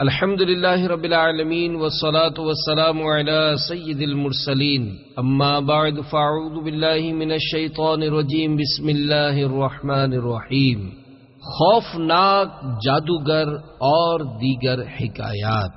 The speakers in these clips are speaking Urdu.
الحمد للہ رب العالمین والصلاة والسلام علی سید المرسلین اما بعد فاعوذ باللہ من الشیطان الرجیم بسم اللہ الرحمن الرحیم۔ خوفناک جادوگر اور دیگر حکایات۔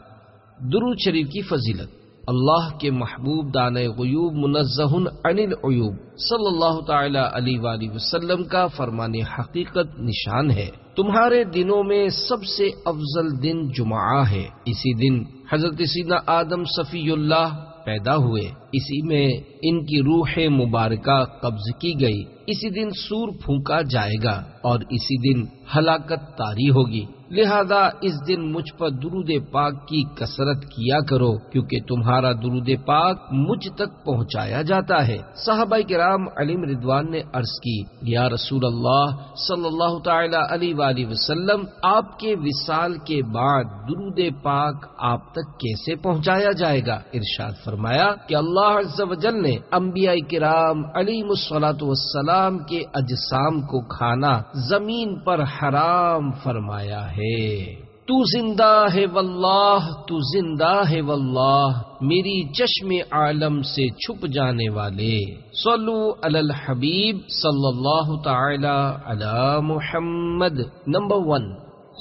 درود شریف کی فضیلت۔ اللہ کے محبوب دانِ غیوب منزہ عن العیوب صلی اللہ تعالی علیہ وآلہ وسلم کا فرمان حقیقت نشان ہے، تمہارے دنوں میں سب سے افضل دن جمعہ ہے۔ اسی دن حضرت سیدنا آدم صفی اللہ پیدا ہوئے، اسی میں ان کی روح مبارکہ قبض کی گئی، اسی دن سور پھونکا جائے گا اور اسی دن ہلاکت طاری ہوگی، لہذا اس دن مجھ پر درود پاک کی کثرت کیا کرو کیونکہ تمہارا درود پاک مجھ تک پہنچایا جاتا ہے۔ صحابہ کرام علیہم رضوان نے عرض کی، یا رسول اللہ صلی اللہ تعالی علیہ وآلہ وسلم، آپ کے وصال کے بعد درود پاک آپ تک کیسے پہنچایا جائے گا؟ ارشاد فرمایا کہ اللہ عز و جل نے انبیاء کرام علیہم الصلاۃ والسلام کے اجسام کو کھانا زمین پر حرام فرمایا ہے۔ تو زندہ ہے واللہ، تو زندہ ہے واللہ، میری چشم عالم سے چھپ جانے والے۔ صلو علی الحبیب صلی اللہ تعالی علی محمد۔ نمبر 1،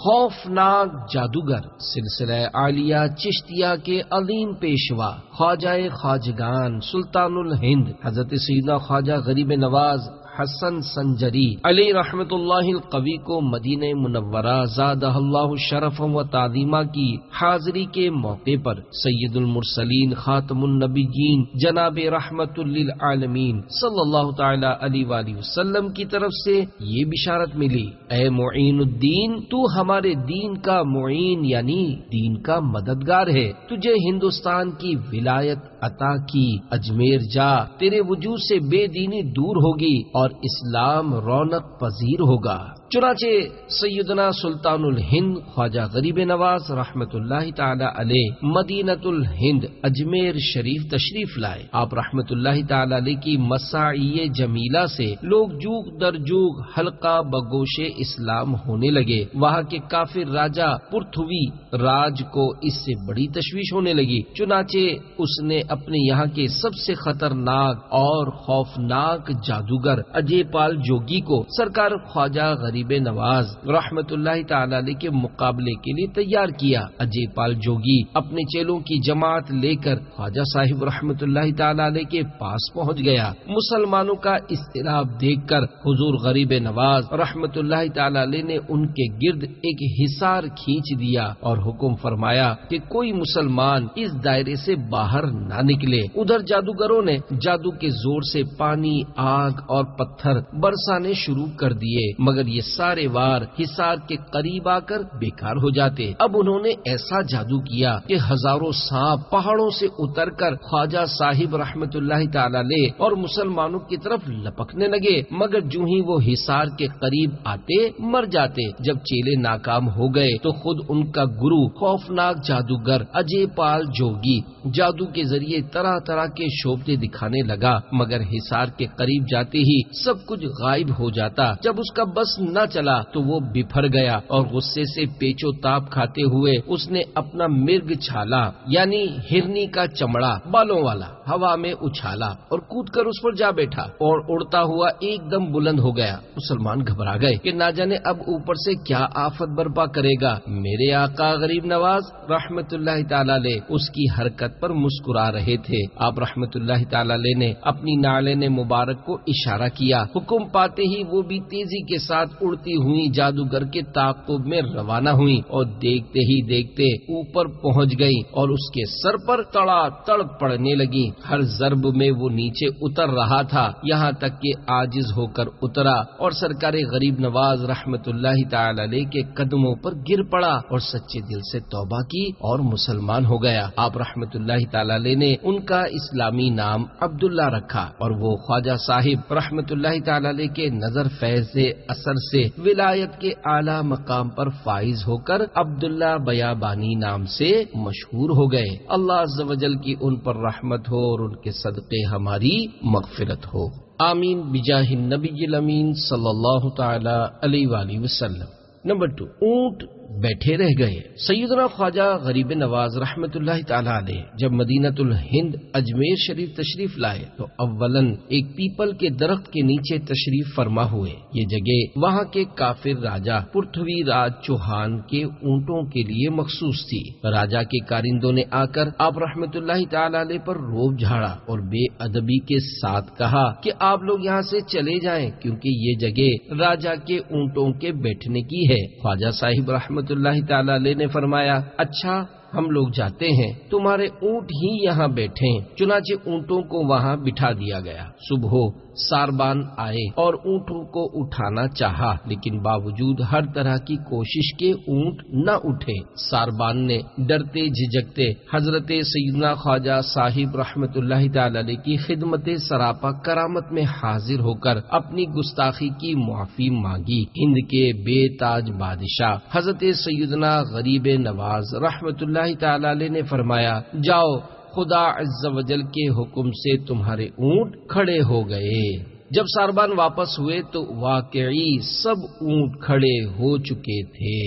خوفناک جادوگر۔ سلسلہ عالیہ چشتیہ کے عظیم پیشوا خواجہ خواجگان سلطان الہند حضرت سیدنا خواجہ غریب نواز حسن سنجری علیہ رحمت اللہ القوی کو مدینہ منورہ زادہ اللہ شرف و تعظیمہ کی حاضری کے موقع پر سید المرسلین خاتم النبیین جناب رحمت للعالمین صلی اللہ تعالی علیہ وآلہ وسلم کی طرف سے یہ بشارت ملی، اے معین الدین، تو ہمارے دین کا معین یعنی دین کا مددگار ہے، تجھے ہندوستان کی ولایت عطا کی، اجمیر جا، تیرے وجود سے بے دینی دور ہوگی اور اسلام رونق پذیر ہوگا۔ چنانچہ سیدنا سلطان الہند خواجہ غریب نواز رحمت اللہ تعالی علیہ مدینۃ الہند اجمیر شریف تشریف لائے۔ آپ رحمت اللہ تعالی علیہ کی مساعی جمیلہ سے لوگ جوگ در جوگ حلقہ بگوش اسلام ہونے لگے۔ وہاں کے کافر راجہ پرتھوی راج کو اس سے بڑی تشویش ہونے لگی، چنانچہ اس نے اپنے یہاں کے سب سے خطرناک اور خوفناک جادوگر اجے پال جوگی کو سرکار خواجہ غریب نواز رحمت اللہ تعالی علیہ کے مقابلے کے لیے تیار کیا۔ اجے پال جوگی اپنے چیلوں کی جماعت لے کر خواجہ صاحب رحمت اللہ تعالی علیہ کے پاس پہنچ گیا۔ مسلمانوں کا اضطراب دیکھ کر حضور غریب نواز رحمت اللہ تعالی علیہ نے ان کے گرد ایک حصار کھینچ دیا اور حکم فرمایا کہ کوئی مسلمان اس دائرے سے باہر نہ نکلے۔ ادھر جادوگروں نے جادو کے زور سے پانی، آگ اور پتھر برسانے شروع کر دیے، مگر یہ سارے وار حصار کے قریب آ کر بیکار ہو جاتے۔ اب انہوں نے ایسا جادو کیا کہ ہزاروں سانپ پہاڑوں سے اتر کر خواجہ صاحب رحمت اللہ تعالی علیہ اور مسلمانوں کی طرف لپکنے لگے، مگر جو ہی وہ حصار کے قریب آتے مر جاتے۔ جب چیلے ناکام ہو گئے تو خود ان کا گرو خوفناک جادوگر اجے پال جوگی جادو کے ذریعے طرح طرح کے شعبدے دکھانے لگا، مگر حصار کے قریب جاتے ہی سب کچھ غائب ہو جاتا۔ جب اس کا بس نہ چلا تو وہ بفر گیا اور غصے سے پیچو تاپ کھاتے ہوئے اس نے اپنا مرگ چھالا یعنی ہرنی کا چمڑا بالوں والا ہوا میں اچھالا اور کود کر اس پر جا بیٹھا اور اڑتا ہوا ایک دم بلند ہو گیا۔ مسلمان گھبرا گئے کہ نہ جانے اب اوپر سے کیا آفت برپا کرے گا۔ میرے آقا غریب نواز رحمت اللہ تعالی علیہ اس کی حرکت پر مسکرا رہے تھے۔ آپ رحمت اللہ تعالی علیہ نے اپنی نالین مبارک کو اشارہ کیا، حکم پاتے ہی وہ بھی تیزی کے ساتھ اڑتی ہوئی جادوگر کے تعاقب میں روانہ ہوئی اور دیکھتے ہی دیکھتے اوپر پہنچ گئی اور اس کے سر پر تڑا تڑ پڑنے لگی۔ ہر ضرب میں وہ نیچے اتر رہا تھا، یہاں تک کہ عاجز ہو کر اترا اور سرکار غریب نواز رحمت اللہ تعالی علیہ کے قدموں پر گر پڑا اور سچے دل سے توبہ کی اور مسلمان ہو گیا۔ آپ رحمت اللہ تعالی علیہ نے ان کا اسلامی نام عبداللہ رکھا اور وہ خواجہ صاحب رحمت اللہ تعالی علیہ کے نظر فیض اثر سے ولایت کے اعلیٰ مقام پر فائز ہو کر عبداللہ بیابانی نام سے مشہور ہو گئے۔ اللہ عز و جل کی ان پر رحمت ہو اور ان کے صدقے ہماری مغفرت ہو، آمین بجاہ النبی الامین صلی اللہ تعالی علیہ وآلہ وسلم۔ نمبر 2، اونٹ بیٹھے رہ گئے۔ سیدنا خواجہ غریب نواز رحمت اللہ تعالی علیہ جب مدینۃ الہند اجمیر شریف تشریف لائے تو اولاً ایک پیپل کے درخت کے نیچے تشریف فرما ہوئے۔ یہ جگہ وہاں کے کافر راجا پرتھوی راج چوہان کے اونٹوں کے لیے مخصوص تھی۔ راجا کے کارندوں نے آ کر آپ رحمت اللہ تعالی علیہ پر روب جھاڑا اور بے ادبی کے ساتھ کہا کہ آپ لوگ یہاں سے چلے جائیں کیونکہ یہ جگہ راجا کے اونٹوں کے بیٹھنے کی ہے۔ خواجہ صاحب رحمت اللہ تعالی علیہ نے فرمایا، اچھا ہم لوگ جاتے ہیں، تمہارے اونٹ ہی یہاں بیٹھیں۔ چنانچہ اونٹوں کو وہاں بٹھا دیا گیا۔ صبح ساربان آئے اور اونٹوں کو اٹھانا چاہا، لیکن باوجود ہر طرح کی کوشش کے اونٹ نہ اٹھے۔ ساربان نے ڈرتے جھجکتے حضرت سیدنا خواجہ صاحب رحمت اللہ تعالی علیہ کی خدمت سراپا کرامت میں حاضر ہو کر اپنی گستاخی کی معافی مانگی۔ ہند کے بے تاج بادشاہ حضرت سیدنا غریب نواز رحمت اللہ تعالی علیہ نے فرمایا، جاؤ، خدا عز و جل کے حکم سے تمہارے اونٹ کھڑے ہو گئے۔ جب ساربان واپس ہوئے تو واقعی سب اونٹ کھڑے ہو چکے تھے۔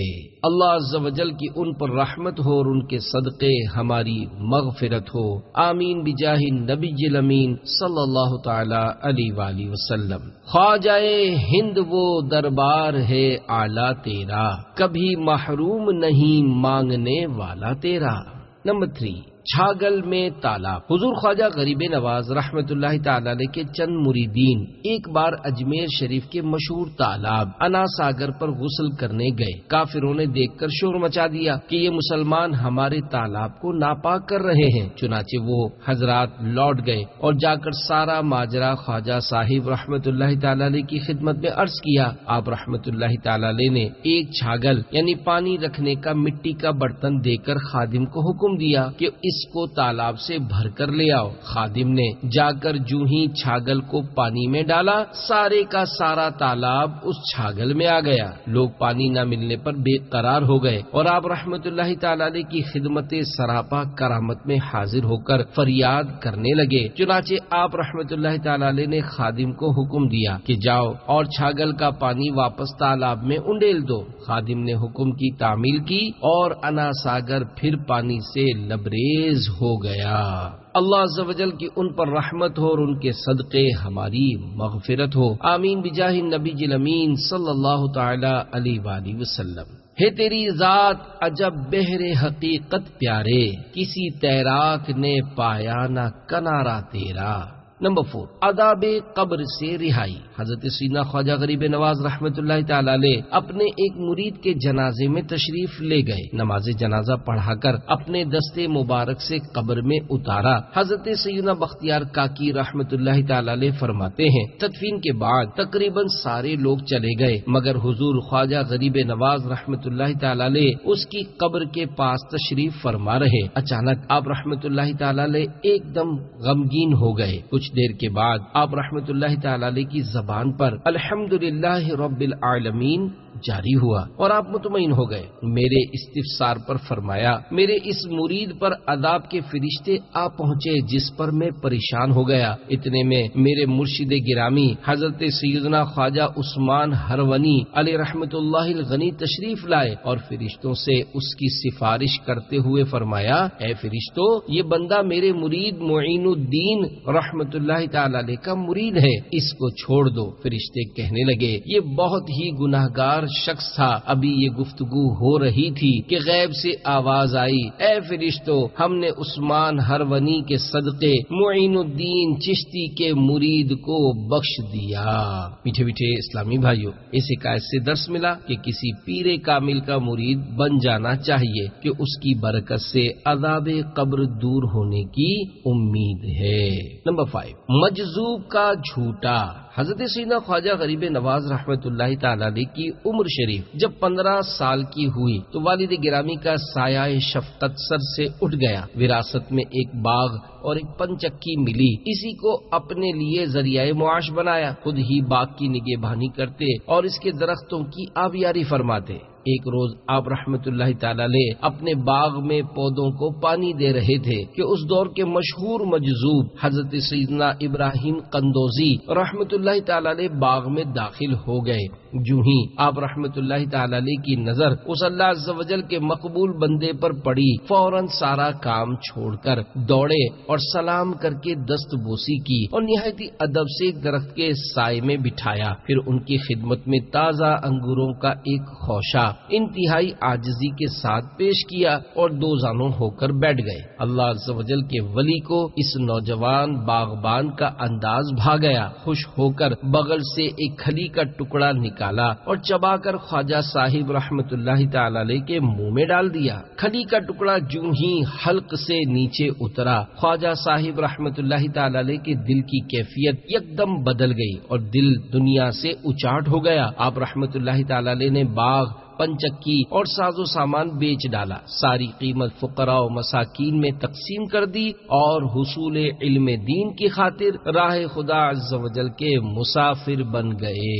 اللہ عز و جل کی ان پر رحمت ہو اور ان کے صدقے ہماری مغفرت ہو، آمین بجاہ نبی الامین صلی اللہ تعالی علیہ وآلہ وسلم۔ خواجہ ہند وہ دربار ہے اعلیٰ تیرا، کبھی محروم نہیں مانگنے والا تیرا۔ نمبر 3، چھاگل میں تالاب۔ حضور خواجہ غریب نواز رحمت اللہ تعالی علیہ کے چند مریدین ایک بار اجمیر شریف کے مشہور تالاب انا ساگر پر غسل کرنے گئے۔ کافروں نے دیکھ کر شور مچا دیا کہ یہ مسلمان ہمارے تالاب کو ناپاک کر رہے ہیں۔ چنانچہ وہ حضرات لوٹ گئے اور جا کر سارا ماجرا خواجہ صاحب رحمت اللہ تعالی علیہ کی خدمت میں عرض کیا۔ آپ رحمت اللہ تعالی علیہ نے ایک چھاگل یعنی پانی رکھنے کا مٹی کا برتن دے کر خادم کو حکم دیا کہ اس کو تالاب سے بھر کر لے آؤ۔ خادم نے جا کر جوں ہی چھاگل کو پانی میں ڈالا، سارے کا سارا تالاب اس چھاگل میں آ گیا۔ لوگ پانی نہ ملنے پر بے قرار ہو گئے اور آپ رحمت اللہ تعالی علیہ کی خدمت سراپا کرامت میں حاضر ہو کر فریاد کرنے لگے۔ چنانچہ آپ رحمت اللہ تعالی علیہ نے خادم کو حکم دیا کہ جاؤ اور چھاگل کا پانی واپس تالاب میں انڈیل دو۔ خادم نے حکم کی تعمیل کی اور انا ساگر پھر پانی سے لبریز ہو گیا۔ اللہ عز و جل کی ان پر رحمت ہو اور ان کے صدقے ہماری مغفرت ہو، آمین بجاہ نبی الامین صلی اللہ تعالی علیہ وآلہ وسلم۔ ہے تیری ذات عجب بحر حقیقت پیارے، کسی تیراک نے پایا نہ کنارہ تیرا۔ نمبر 4، آداب قبر سے رہائی۔ حضرت سیدنا خواجہ غریب نواز رحمت اللہ تعالی علیہ اپنے ایک مرید کے جنازے میں تشریف لے گئے۔ نماز جنازہ پڑھا کر اپنے دستے مبارک سے قبر میں اتارا۔ حضرت سیدنا بختیار کاکی رحمت اللہ تعالی علیہ فرماتے ہیں، تدفین کے بعد تقریباً سارے لوگ چلے گئے مگر حضور خواجہ غریب نواز رحمت اللہ تعالی علیہ اس کی قبر کے پاس تشریف فرما رہے۔ اچانک آپ رحمت اللہ تعالی علیہ ایک دم غمگین ہو گئے۔ کچھ دیر کے بعد آپ رحمت اللہ تعالی علیہ کی زبان پر الحمدللہ رب العالمین جاری ہوا اور آپ مطمئن ہو گئے۔ میرے استفسار پر فرمایا، میرے اس مرید پر عذاب کے فرشتے آ پہنچے جس پر میں پریشان ہو گیا۔ اتنے میں میرے مرشد گرامی حضرت سیدنا خواجہ عثمان ہرونی علیہ رحمت اللہ الغنی تشریف لائے اور فرشتوں سے اس کی سفارش کرتے ہوئے فرمایا، اے فرشتوں، یہ بندہ میرے مرید معین الدین رحمت اللہ تعالی علیہ کا مرید ہے، اس کو چھوڑ دو۔ فرشتے کہنے لگے، یہ بہت ہی گناہگار شخص تھا، ابھی یہ گفتگو ہو رہی تھی کہ غیب سے آواز آئی، اے فرشتوں، ہم نے عثمان ہرونی کے صدقے معین الدین چشتی کے مرید کو بخش دیا۔ میٹھے میٹھے اسلامی بھائیوں، اس حکایت سے درس ملا کہ کسی پیر کامل کا مرید بن جانا چاہیے کہ اس کی برکت سے عذاب قبر دور ہونے کی امید ہے۔ نمبر 5، مجذوب کا جھوٹا۔ حضرت سیدنا خواجہ غریب نواز رحمت اللہ تعالی علیہ کی عمر شریف جب 15 سال کی ہوئی تو والد گرامی کا سایہ شفقت سر سے اٹھ گیا۔ وراثت میں ایک باغ اور ایک پنچکی ملی، اسی کو اپنے لیے ذریعہ معاش بنایا۔ خود ہی باغ کی نگہبانی کرتے اور اس کے درختوں کی آبیاری فرماتے۔ ایک روز آپ رحمت اللہ تعالی علیہ اپنے باغ میں پودوں کو پانی دے رہے تھے کہ اس دور کے مشہور مجذوب حضرت سیدنا ابراہیم قندوزی رحمت اللہ تعالی علیہ باغ میں داخل ہو گئے، جو ہی آپ رحمت اللہ تعالی علیہ کی نظر اس اللہ عز و جل کے مقبول بندے پر پڑی، فوراً سارا کام چھوڑ کر دوڑے اور سلام کر کے دست بوسی کی اور نہایت ہی ادب سے ایک درخت کے سائے میں بٹھایا، پھر ان کی خدمت میں تازہ انگوروں کا ایک خوشہ انتہائی عاجزی کے ساتھ پیش کیا اور دو زانوں ہو کر بیٹھ گئے۔ اللہ عز و جل کے ولی کو اس نوجوان باغبان کا انداز بھا گیا، خوش ہو کر بغل سے ایک کھلی کا ٹکڑا نکالا اور چبا کر خواجہ صاحب رحمت اللہ تعالی علیہ کے منہ میں ڈال دیا۔ کھلی کا ٹکڑا جو ہی حلق سے نیچے اترا، خواجہ صاحب رحمت اللہ تعالی علیہ کے دل کی کیفیت یکدم بدل گئی اور دل دنیا سے اچاٹ ہو گیا۔ آپ رحمت اللہ تعالی علیہ نے باغ، پنچکی اور ساز و سامان بیچ ڈالا، ساری قیمت فقراء و مساکین میں تقسیم کر دی اور حصول علم دین کی خاطر راہ خدا عز و جل کے مسافر بن گئے۔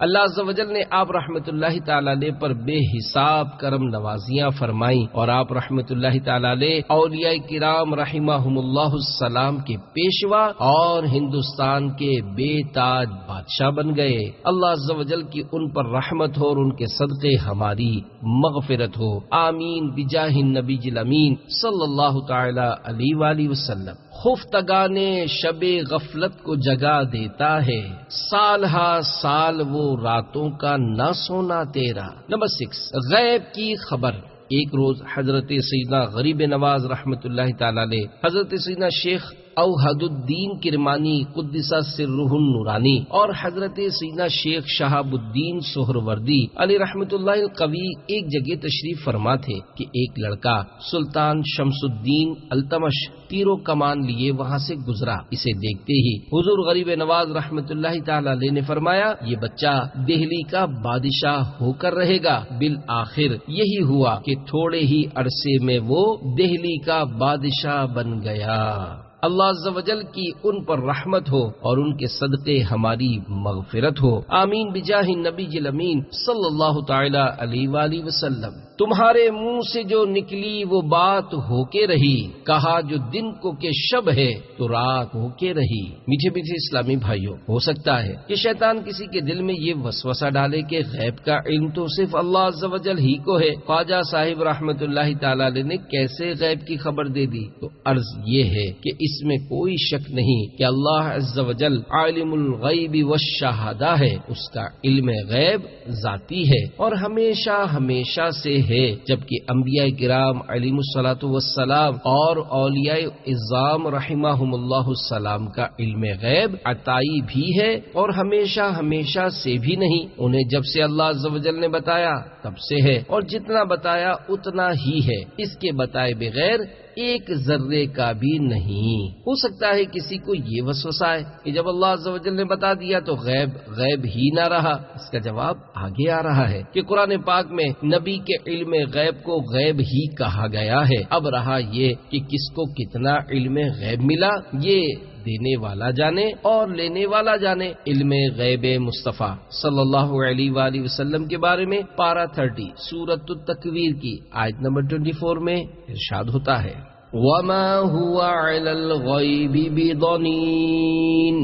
اللہ عز و جل نے آپ رحمت اللہ تعالی علیہ پر بے حساب کرم نوازیاں فرمائیں اور آپ رحمت اللہ تعالی علیہ اولیاء کرام رحمہم اللہ السلام کے پیشوا اور ہندوستان کے بے تاج بادشاہ بن گئے۔ اللہ عز و جل کی ان پر رحمت ہو اور ان کے صدقے ہماری مغفرت ہو، آمین بجاہ النبی الامین صلی اللہ تعالی علیہ وآلہ وسلم۔ خفتگان شب غفلت کو جگا دیتا ہے، سال ہا سال وہ راتوں کا نہ سونا تیرا۔ نمبر 6، غیب کی خبر۔ ایک روز حضرت سیدنا غریب نواز رحمت اللہ تعالی علیہ، حضرت سیدنا شیخ اوحد الدین کرمانی قدس سرہ النورانی اور حضرت سیدنا شیخ شہاب الدین سہروردی علی رحمت اللہ القوی ایک جگہ تشریف فرما تھے کہ ایک لڑکا سلطان شمس الدین التمش تیر و کمان لیے وہاں سے گزرا۔ اسے دیکھتے ہی حضور غریب نواز رحمت اللہ تعالی علیہ نے فرمایا، یہ بچہ دہلی کا بادشاہ ہو کر رہے گا۔ بالآخر یہی ہوا کہ تھوڑے ہی عرصے میں وہ دہلی کا بادشاہ بن گیا۔ اللہ عز و جل کی ان پر رحمت ہو اور ان کے صدقے ہماری مغفرت ہو، آمین بجاہ النبی الامین صلی اللہ تعالی علیہ وآلہ وسلم۔ تمہارے منہ سے جو نکلی وہ بات ہو کے رہی، کہا جو دن کو کہ شب ہے تو رات ہو کے رہی۔ میٹھے میٹھے اسلامی بھائیوں، ہو سکتا ہے کہ شیطان کسی کے دل میں یہ وسوسہ ڈالے کہ غیب کا علم تو صرف اللہ عز و جل ہی کو ہے، خواجہ صاحب رحمت اللہ تعالی علیہ نے کیسے غیب کی خبر دے دی؟ تو عرض یہ ہے کہ اس میں کوئی شک نہیں کہ اللہ عز و جل عالم الغیب والشہادہ ہے، اس کا علم غیب ذاتی ہے اور ہمیشہ ہمیشہ سے ہے، جبکہ انبیاء کرام علیہم الصلاۃ والسلام اور اولیاء اعظام رحمہم اللہ السلام کا علم غیب عطائی بھی ہے اور ہمیشہ ہمیشہ سے بھی نہیں، انہیں جب سے اللہ عز و جل نے بتایا تب سے ہے اور جتنا بتایا اتنا ہی ہے، اس کے بتائے بغیر ایک ذرے کا بھی نہیں۔ ہو سکتا ہے کسی کو یہ وسوسہ ہے کہ جب اللہ عز و جل نے بتا دیا تو غیب ہی نہ رہا۔ اس کا جواب آگے آ رہا ہے کہ قرآن پاک میں نبی کے علم غیب کو غیب ہی کہا گیا ہے۔ اب رہا یہ کہ کس کو کتنا علم غیب ملا، یہ دینے والا جانے اور لینے والا جانے۔ علم غیب مصطفیٰ صلی اللہ علیہ وآلہ وسلم کے بارے میں پارہ 30 سورۃ التکویر کی آیت نمبر 24 میں ارشاد ہوتا ہے، وَمَا هُوَ عَلَى الْغَيْبِ بِضَنِينٍ۔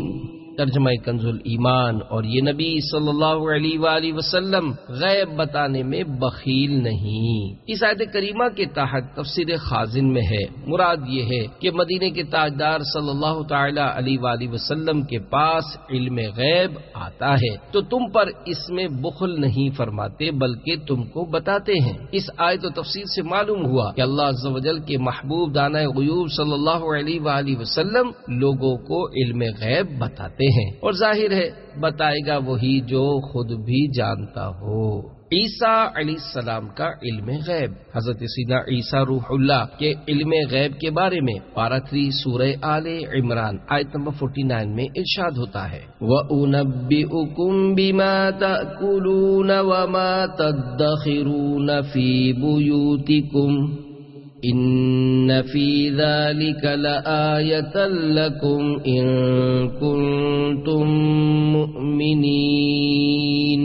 ترجمہ کنز الایمان، اور یہ نبی صلی اللہ علیہ وآلہ وسلم غیب بتانے میں بخیل نہیں۔ اس آیت کریمہ کے تحت تفسیر خازن میں ہے، مراد یہ ہے کہ مدینے کے تاجدار صلی اللہ تعالی علیہ وآلہ وسلم کے پاس علم غیب آتا ہے تو تم پر اس میں بخل نہیں فرماتے بلکہ تم کو بتاتے ہیں۔ اس آیت و تفسیر سے معلوم ہوا کہ اللہ عز و جل کے محبوب دانۂ غیوب صلی اللہ علیہ وآلہ وسلم لوگوں کو علم غیب بتاتے ہیں اور ظاہر ہے بتائے گا وہی جو خود بھی جانتا ہو۔ عیسیٰ علیہ السلام کا علم غیب۔ حضرت سیدنا عیسیٰ روح اللہ کے علم غیب کے بارے میں پارہ 3 سورہ آل عمران آیت نمبر 49 میں ارشاد ہوتا ہے، وَأُنَبِّئُكُم بِمَا تَأْكُلُونَ وَمَا تَدَّخِرُونَ فِي بُيُوتِكُمْ ان فی ذلک لآیۃ لکم ان کنتم مؤمنین۔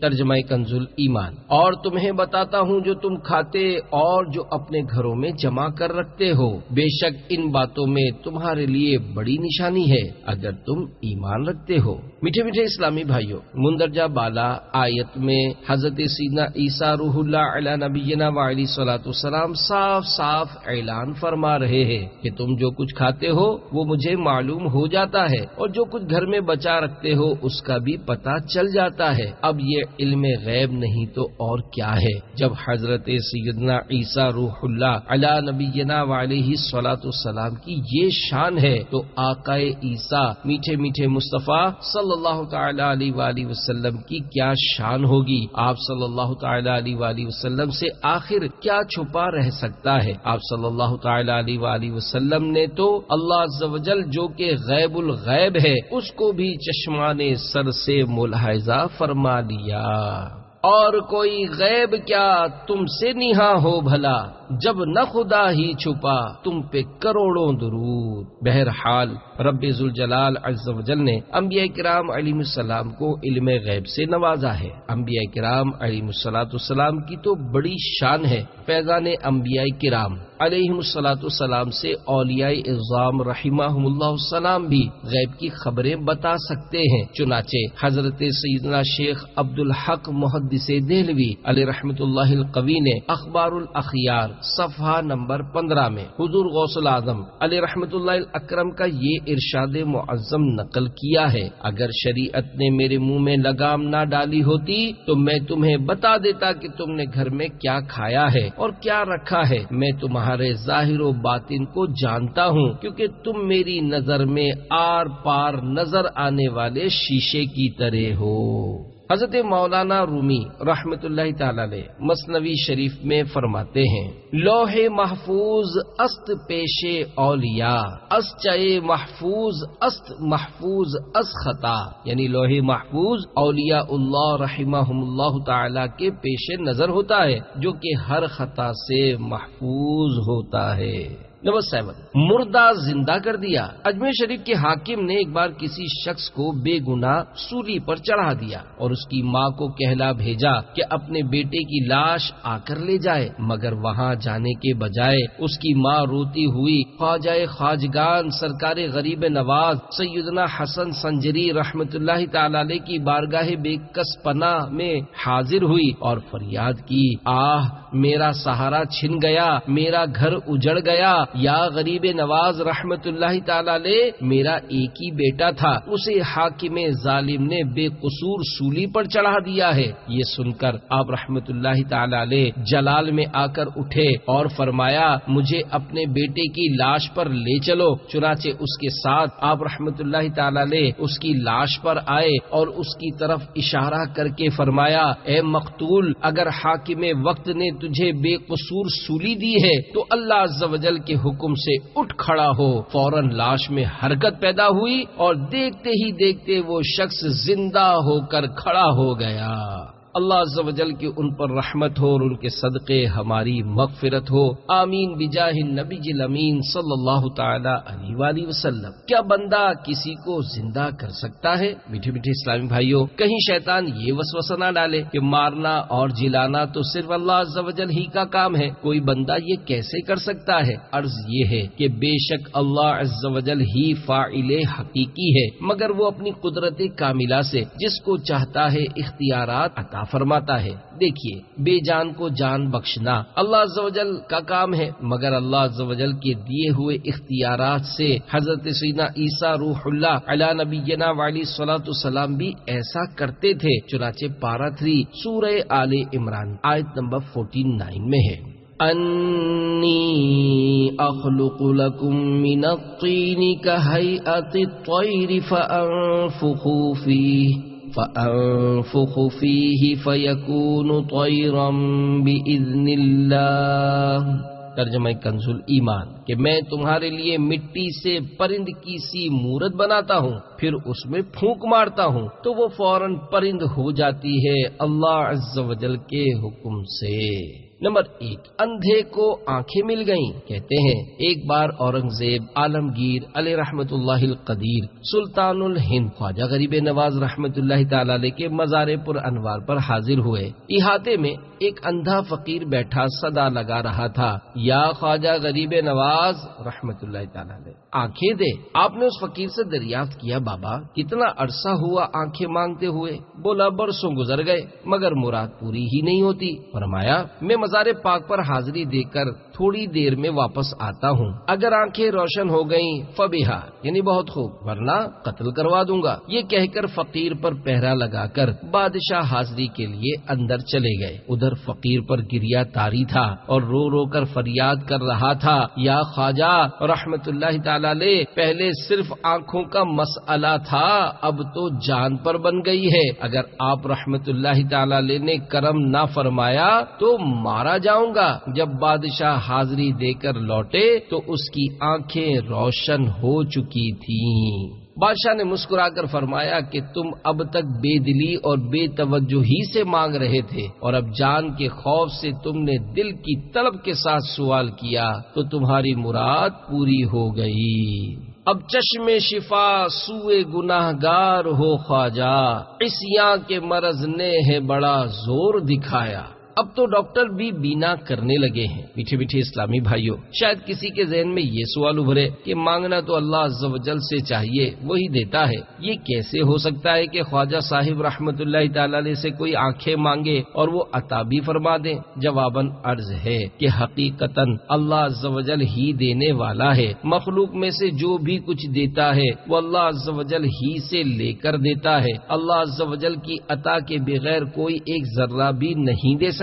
ترجمہ کنزل ایمان۔ اور تمہیں بتاتا ہوں جو تم کھاتے اور جو اپنے گھروں میں جمع کر رکھتے ہو، بے شک ان باتوں میں تمہارے لیے بڑی نشانی ہے اگر تم ایمان رکھتے ہو۔ میٹھے میٹھے اسلامی بھائیوں، مندرجہ بالا آیت میں حضرت سیدنا عیسیٰ روح اللہ علی نبینا وعلیہ الصلوۃ والسلام صاف صاف اعلان فرما رہے ہیں کہ تم جو کچھ کھاتے ہو وہ مجھے معلوم ہو جاتا ہے، اور جو کچھ گھر میں بچا رکھتے ہو اس کا بھی پتہ چل جاتا ہے۔ اب یہ علم غیب نہیں تو اور کیا ہے؟ جب حضرت سیدنا عیسیٰ روح اللہ علی نبینا وعلیہ الصلوۃ والسلام کی یہ شان ہے تو آقا عیسیٰ میٹھے میٹھے مصطفیٰ صلی اللہ تعالی علیہ وآلہ وسلم کی کیا شان ہوگی؟ آپ صلی اللہ تعالی علیہ وآلہ وسلم سے آخر کیا چھپا رہ سکتا ہے؟ آپ صلی اللہ تعالی علیہ وآلہ وسلم نے تو اللہ عز و جل جو کہ غیب الغیب ہے اس کو بھی چشمان سر سے ملاحظہ فرما لیا، اور کوئی غیب کیا تم سے نہاں ہو بھلا، جب نہ خدا ہی چھپا تم پہ کروڑوں درود۔ بہرحال رب ذوالجلال عز و جل نے انبیاء کرام علیہ السلام کو علم غیب سے نوازا ہے۔ انبیاء کرام علیہ السلام کی تو بڑی شان ہے۔ فیضان انبیاء کرام علیہ السلام سے اولیاء اعظام رحمہم اللہ السلام بھی غیب کی خبریں بتا سکتے ہیں۔ چنانچہ حضرت سیدنا شیخ عبدالحق محدث دہلوی علیہ رحمت اللہ القوی نے اخبار الاخیار صفحہ نمبر 15 میں حضور غوث العظم علیہ رحمت اللہ الاکرم کا یہ ارشاد معظم نقل کیا ہے، اگر شریعت نے میرے منہ میں لگام نہ ڈالی ہوتی تو میں تمہیں بتا دیتا کہ تم نے گھر میں کیا کھایا ہے اور کیا رکھا ہے۔ میں تمہارے ظاہر و باطن کو جانتا ہوں، کیونکہ تم میری نظر میں آر پار نظر آنے والے شیشے کی طرح ہو۔ حضرت مولانا رومی رحمت اللہ تعالی علیہ مثنوی شریف میں فرماتے ہیں، لوح محفوظ است پیش اولیاء، از چے محفوظ است محفوظ از خطا، یعنی لوح محفوظ اولیاء اللہ رحمہم اللہ تعالی کے پیش نظر ہوتا ہے جو کہ ہر خطا سے محفوظ ہوتا ہے۔ نمبر 7، مردہ زندہ کر دیا۔ اجمیر شریف کے حاکم نے ایک بار کسی شخص کو بے گناہ سولی پر چڑھا دیا اور اس کی ماں کو کہلا بھیجا کہ اپنے بیٹے کی لاش آ کر لے جائے، مگر وہاں جانے کے بجائے اس کی ماں روتی ہوئی خواجہ خواجگان سرکار غریب نواز سیدنا حسن سنجری رحمت اللہ تعالی علیہ کی بارگاہ بے کس پناہ میں حاضر ہوئی اور فریاد کی، آہ میرا سہارا چھن گیا، میرا گھر اجڑ گیا، یا غریب نواز رحمت اللہ تعالی علیہ میرا ایک ہی بیٹا تھا، اسے حاکم ظالم نے بے قصور سولی پر چڑھا دیا ہے۔ یہ سن کر آپ رحمت اللہ تعالی علیہ جلال میں آ کر اٹھے اور فرمایا، مجھے اپنے بیٹے کی لاش پر لے چلو۔ چنانچہ اس کے ساتھ آپ رحمت اللہ تعالی علیہ اس کی لاش پر آئے اور اس کی طرف اشارہ کر کے فرمایا، اے مقتول، اگر حاکم وقت نے تجھے بے قصور سولی دی ہے تو اللہ عز و جل کے حکم سے اٹھ کھڑا ہو۔ فوراً لاش میں حرکت پیدا ہوئی اور دیکھتے ہی دیکھتے وہ شخص زندہ ہو کر کھڑا ہو گیا۔ اللہ عز و جل کی ان پر رحمت ہو اور ان کے صدقے ہماری مغفرت ہو، آمین بجاہ النبی الامین صلی اللہ تعالی علیہ وآلہ وسلم۔ کیا بندہ کسی کو زندہ کر سکتا ہے؟ میٹھے میٹھے اسلامی بھائیوں، کہیں شیطان یہ وسوسہ نہ ڈالے کہ مارنا اور جلانا تو صرف اللہ عز و جل ہی کا کام ہے، کوئی بندہ یہ کیسے کر سکتا ہے؟ عرض یہ ہے کہ بے شک اللہ عز و جل ہی فاعل حقیقی ہے، مگر وہ اپنی قدرت کاملہ سے جس کو چاہتا ہے اختیارات عطا فرماتا ہے۔ دیکھیے، بے جان کو جان بخشنا اللہ عز و جل کا کام ہے، مگر اللہ عز و جل کے دیے ہوئے اختیارات سے حضرت سیدنا عیسیٰ روح اللہ علی نبینا وعلیہ الصلوۃ والسلام بھی ایسا کرتے تھے۔ چنانچہ پارہ 3 سورہ آل عمران آیت نمبر 49 میں ہے، انی اخلق لکم من الطین کہیئۃ الطیر فأنفخ فيه فيكون طيرا بإذن اللہ۔ ترجمہ کنزل ایمان کہ میں تمہارے لیے مٹی سے پرند کی سی مورت بناتا ہوں، پھر اس میں پھونک مارتا ہوں تو وہ فوراً پرند ہو جاتی ہے اللہ عز و جل کے حکم سے۔ نمبر 1، اندھے کو آنکھیں مل گئیں۔ کہتے ہیں ایک بار اورنگزیب عالمگیر علیہ رحمت اللہ القدیر سلطان الہند خواجہ غریب نواز رحمت اللہ تعالی علیہ کے مزار پر انوار پر حاضر ہوئے۔ احاطے میں ایک اندھا فقیر بیٹھا صدا لگا رہا تھا، یا خواجہ غریب نواز رحمت اللہ تعالی علیہ آنکھیں دے۔ آپ نے اس فقیر سے دریافت کیا، بابا کتنا عرصہ ہوا آنکھیں مانگتے ہوئے؟ بولا برسوں گزر گئے مگر مراد پوری ہی نہیں ہوتی۔ فرمایا میں مزار پاک پر حاضری دے کر تھوڑی دیر میں واپس آتا ہوں، اگر آنکھیں روشن ہو گئیں فبیہا یعنی بہت خوب، ورنہ قتل کروا دوں گا۔ یہ کہہ کر فقیر پر پہرا لگا کر بادشاہ حاضری کے لیے اندر چلے گئے۔ ادھر فقیر پر گریا تاری تھا اور رو رو کر فریاد کر رہا تھا، یا خواجہ رحمت اللہ تعالی علیہ، پہلے صرف آنکھوں کا مسئلہ تھا، اب تو جان پر بن گئی ہے، اگر آپ رحمت اللہ تعالی علیہ نے کرم نہ فرمایا تو مارا جاؤں گا۔ جب بادشاہ حاضری دے کر لوٹے تو اس کی آنکھیں روشن ہو چکی تھیں۔ بادشاہ نے مسکرا کر فرمایا کہ تم اب تک بے دلی اور بے توجہی سے مانگ رہے تھے، اور اب جان کے خوف سے تم نے دل کی طلب کے ساتھ سوال کیا تو تمہاری مراد پوری ہو گئی۔ اب چشم شفا سوئے گناہ گار ہو خواجہ، عصیاں کے مرض نے ہے بڑا زور دکھایا۔ اب تو ڈاکٹر بھی بینا کرنے لگے ہیں۔ میٹھے میٹھے اسلامی بھائیوں، شاید کسی کے ذہن میں یہ سوال ابھرے کہ مانگنا تو اللہ عز و جل سے چاہیے، وہی دیتا ہے، یہ کیسے ہو سکتا ہے کہ خواجہ صاحب رحمت اللہ تعالی علیہ سے کوئی آنکھیں مانگے اور وہ عطا بھی فرما دیں؟ جواباً عرض ہے کہ حقیقتاً اللہ عز و جل ہی دینے والا ہے۔ مخلوق میں سے جو بھی کچھ دیتا ہے وہ اللہ عز و جل ہی سے لے کر دیتا ہے۔ اللہ عز و جل کی عطا کے بغیر کوئی ایک ذرہ بھی نہیں دے سکتا۔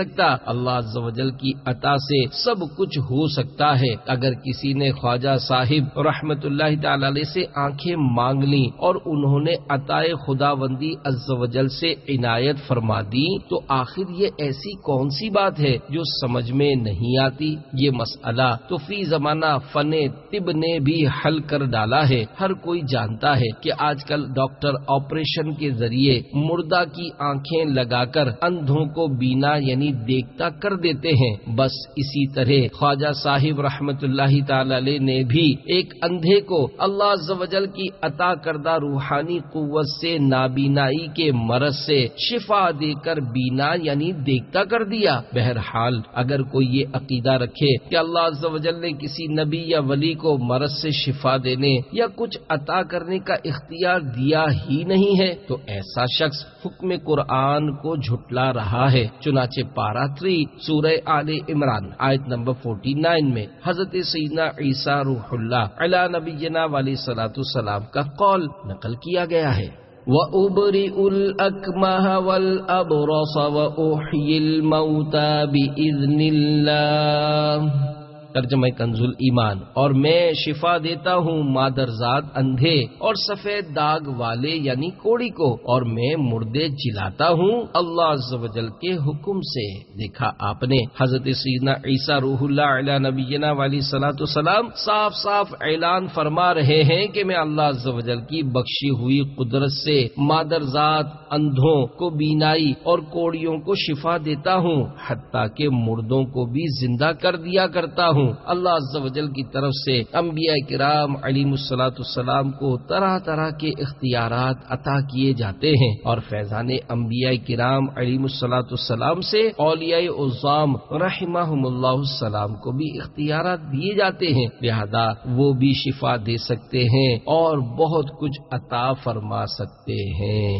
اللہ عز و جل کی عطا سے سب کچھ ہو سکتا ہے۔ اگر کسی نے خواجہ صاحب رحمت اللہ تعالی علیہ سے آنکھیں مانگ لی اور انہوں نے عطائے خداوندی عز و جل سے عنایت فرما دی تو آخر یہ ایسی کون سی بات ہے جو سمجھ میں نہیں آتی؟ یہ مسئلہ تو فی زمانہ فن طب نے بھی حل کر ڈالا ہے۔ ہر کوئی جانتا ہے کہ آج کل ڈاکٹر آپریشن کے ذریعے مردہ کی آنکھیں لگا کر اندھوں کو بینا یعنی دیکھتا کر دیتے ہیں۔ بس اسی طرح خواجہ صاحب رحمت اللہ تعالی علیہ نے بھی ایک اندھے کو اللہ عز و جل کی عطا کردہ روحانی قوت سے نابینائی کے مرض سے شفا دے کر بینا یعنی دیکھتا کر دیا۔ بہرحال اگر کوئی یہ عقیدہ رکھے کہ اللہ عز و جل نے کسی نبی یا ولی کو مرض سے شفا دینے یا کچھ عطا کرنے کا اختیار دیا ہی نہیں ہے تو ایسا شخص حکم قرآن کو جھٹلا رہا ہے۔ چنانچہ پارہ 3 سورہ آل عمران آیت نمبر 49 میں حضرت سیدنا عیسیٰ روح اللہ علی نبینا علیہ الصلوۃ والسلام کا قول نقل کیا گیا ہے۔ وَأُبْرِئُ الْأَكْمَحَ وَالْأَبْرَصَ وَأُحْيِي الْمَوْتَى بِإِذْنِ اللَّهِ۔ ترجمہ کنز ایمان، اور میں شفا دیتا ہوں مادرزاد اندھے اور سفید داغ والے یعنی کوڑی کو، اور میں مردے جلاتا ہوں اللہ عز و جل کے حکم سے۔ دیکھا آپ نے حضرت سیدنا عیسیٰ روح اللہ علیہ نبینا علیہ الصلوۃ والسلام صاف صاف اعلان فرما رہے ہیں کہ میں اللہ عز و جل کی بخشی ہوئی قدرت سے مادرزاد اندھوں کو بینائی اور کوڑیوں کو شفا دیتا ہوں، حتیٰ کہ مردوں کو بھی زندہ کر دیا کرتا ہوں۔ اللہ عز و جل کی طرف سے انبیاء کرام علیہ الصلوۃ والسلام کو طرح طرح کے اختیارات عطا کیے جاتے ہیں، اور فیضان انبیاء کرام علیہ الصلوۃ والسلام سے اولیاء اعظام رحمہم اللہ السلام کو بھی اختیارات دیے جاتے ہیں، لہذا وہ بھی شفا دے سکتے ہیں اور بہت کچھ عطا فرما سکتے ہیں۔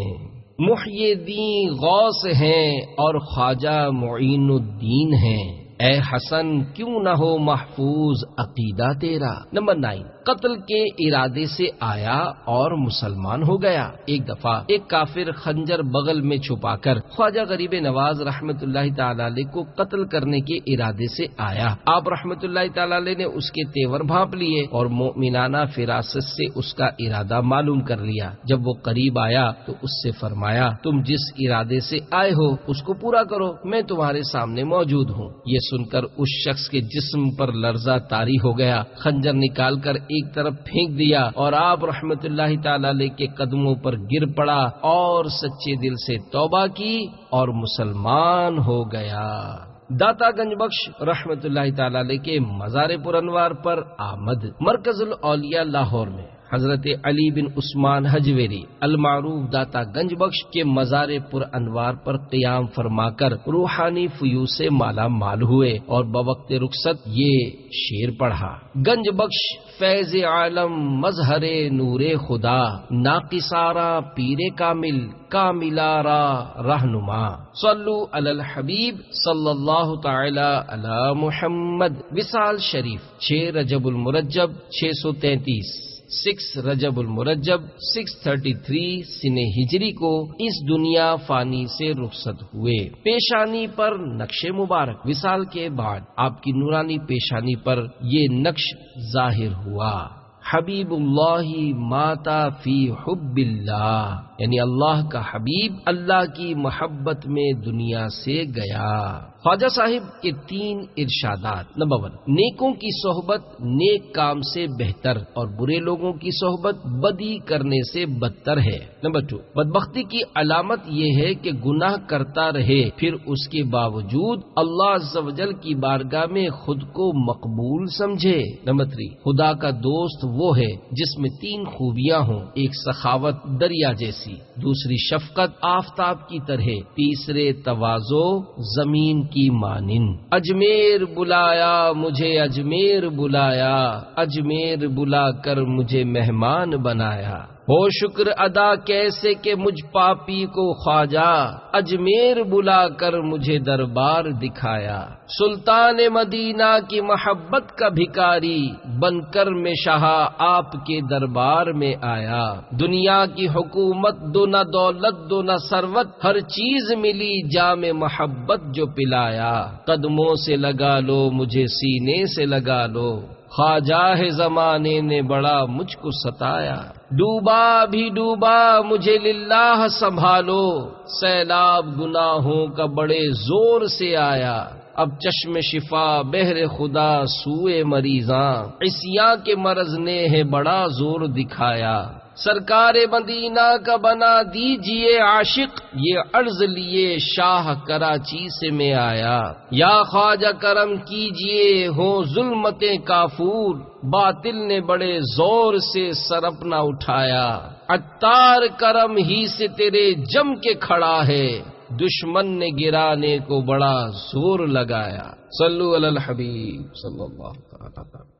محی الدین غوث ہیں اور خواجہ معین الدین ہیں، اے حسن کیوں نہ ہو محفوظ عقیدہ تیرا۔ نمبر 9، قتل کے ارادے سے آیا اور مسلمان ہو گیا۔ ایک دفعہ ایک کافر خنجر بغل میں چھپا کر خواجہ غریب نواز رحمت اللہ تعالی علیہ کو قتل کرنے کے ارادے سے آیا۔ آپ رحمت اللہ تعالی علیہ نے اس کے تیور بھانپ لیے اور مومنانہ فراست سے اس کا ارادہ معلوم کر لیا۔ جب وہ قریب آیا تو اس سے فرمایا، تم جس ارادے سے آئے ہو اس کو پورا کرو، میں تمہارے سامنے موجود ہوں۔ یہ سن کر اس شخص کے جسم پر لرزہ طاری ہو گیا، خنجر نکال کر ایک طرف پھینک دیا اور آپ رحمت اللہ تعالی علیہ کے قدموں پر گر پڑا اور سچے دل سے توبہ کی اور مسلمان ہو گیا۔ داتا گنج بخش رحمت اللہ تعالی علیہ کے مزار پر انوار پر آمد۔ مرکز الاولیاء لاہور میں حضرت علی بن عثمان حجویری المعروف داتا گنج بخش کے مزار پر انوار پر قیام فرما کر روحانی فیوز سے مالا مال ہوئے اور بوقت رخصت یہ شعر پڑھا: گنج بخش فیض عالم مظہر نور خدا، ناقصارا پیر کامل کاملارا رہنما، صلو علی الحبیب صلی اللہ تعالی علی محمد۔ وصال شریف 6 رجب المرجب 633، 6 رجب المرجب 633 سن ہجری کو اس دنیا فانی سے رخصت ہوئے۔ پیشانی پر نقش مبارک، وصال کے بعد آپ کی نورانی پیشانی پر یہ نقش ظاہر ہوا: حبیب اللہ ماتا فی حب اللہ، یعنی اللہ کا حبیب اللہ کی محبت میں دنیا سے گیا۔ خواجہ صاحب کے 3 ارشادات: نمبر 1، نیکوں کی صحبت نیک کام سے بہتر اور برے لوگوں کی صحبت بدی کرنے سے بدتر ہے۔ نمبر 2، بدبختی کی علامت یہ ہے کہ گناہ کرتا رہے پھر اس کے باوجود اللہ عز و جل کی بارگاہ میں خود کو مقبول سمجھے۔ نمبر 3، خدا کا دوست وہ ہے جس میں 3 خوبیاں ہوں: ایک سخاوت دریا جیسی، دوسری شفقت آفتاب کی طرح، تیسرے تواضع زمین کی مانند۔ اجمیر بلایا مجھے اجمیر بلایا، اجمیر بلا کر مجھے مہمان بنایا، ہو شکر ادا کیسے کہ مجھ پاپی کو خواجہ، اجمیر بلا کر مجھے دربار دکھایا۔ سلطان مدینہ کی محبت کا بھکاری بن کر میں شاہ آپ کے دربار میں آیا۔ دنیا کی حکومت دو نہ دولت دو نہ ثروت، ہر چیز ملی جام محبت جو پلایا۔ قدموں سے لگا لو مجھے سینے سے لگا لو، خواجہ زمانے نے بڑا مجھ کو ستایا۔ ڈوبا بھی ڈوبا مجھے للہ سنبھالو، سیلاب گناہوں کا بڑے زور سے آیا۔ اب چشم شفا بہر خدا سوئے مریضاں، عصیاں کے مرض نے ہے بڑا زور دکھایا۔ سرکار مدینہ کا بنا دیجئے عاشق، یہ عرض لیے شاہ کراچی سے میں آیا۔ یا خواجہ کرم کیجئے ہوں ظلمتیں کافور، باطل نے بڑے زور سے سر اپنا اٹھایا۔ عطار کرم ہی سے تیرے جم کے کھڑا ہے، دشمن نے گرانے کو بڑا زور لگایا۔ صلو علی الحبیب صلی اللہ علیہ وسلم۔